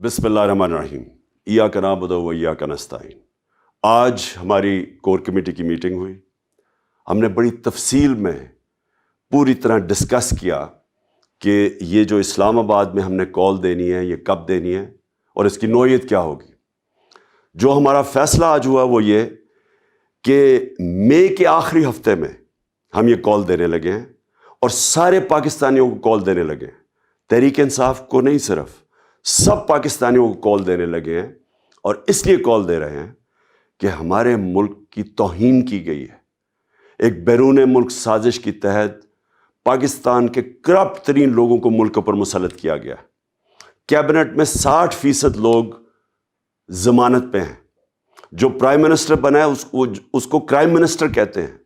بسم اللہ الرحمن الرحیم ایاک نعبد و ایاک نستعین۔ آج ہماری کور کمیٹی کی میٹنگ ہوئی۔ ہم نے بڑی تفصیل میں پوری طرح ڈسکس کیا کہ یہ جو اسلام آباد میں ہم نے کال دینی ہے یہ کب دینی ہے اور اس کی نوعیت کیا ہوگی۔ جو ہمارا فیصلہ آج ہوا وہ یہ کہ مئی کے آخری ہفتے میں ہم یہ کال دینے لگے ہیں اور سارے پاکستانیوں کو کال دینے لگے ہیں، تحریک انصاف کو نہیں، صرف سب پاکستانیوں کو کال دینے لگے ہیں۔ اور اس لیے کال دے رہے ہیں کہ ہمارے ملک کی توہین کی گئی ہے۔ ایک بیرون ملک سازش کے تحت پاکستان کے کرپٹ ترین لوگوں کو ملک پر مسلط کیا گیا ہے۔ کیبنٹ میں 60% لوگ ضمانت پہ ہیں۔ جو پرائم منسٹر بنا ہے اس کو کرائم منسٹر کہتے ہیں۔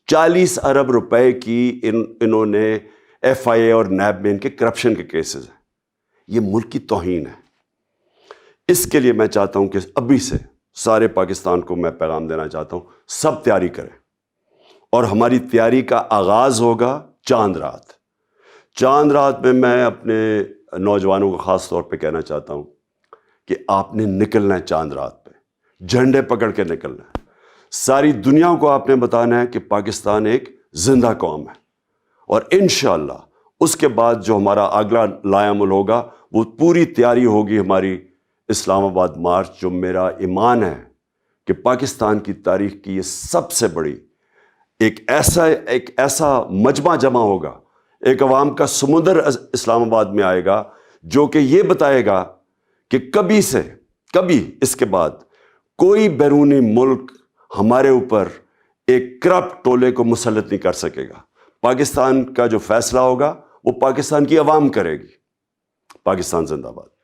40 ارب روپے کی انہوں نے FIA اور نیب میں ان کے کرپشن کے کیسز ہیں۔ یہ ملک کی توہین ہے۔ اس کے لیے میں چاہتا ہوں کہ ابھی سے سارے پاکستان کو میں پیغام دینا چاہتا ہوں، سب تیاری کریں۔ اور ہماری تیاری کا آغاز ہوگا چاند رات۔ چاند رات میں اپنے نوجوانوں کو خاص طور پہ کہنا چاہتا ہوں کہ آپ نے نکلنا ہے چاند رات پہ، جھنڈے پکڑ کے نکلنا ہے۔ ساری دنیا کو آپ نے بتانا ہے کہ پاکستان ایک زندہ قوم ہے۔ اور انشاءاللہ اس کے بعد جو ہمارا اگلا لائعمل ہوگا وہ پوری تیاری ہوگی ہماری اسلام آباد مارچ، جو میرا ایمان ہے کہ پاکستان کی تاریخ کی یہ سب سے بڑی ایک ایسا مجمع جمع ہوگا، ایک عوام کا سمندر اسلام آباد میں آئے گا جو کہ یہ بتائے گا کہ کبھی اس کے بعد کوئی بیرونی ملک ہمارے اوپر ایک کرپٹ ٹولے کو مسلط نہیں کر سکے گا۔ پاکستان کا جو فیصلہ ہوگا وہ پاکستان کی عوام کرے گی۔ پاکستان زندہ باد۔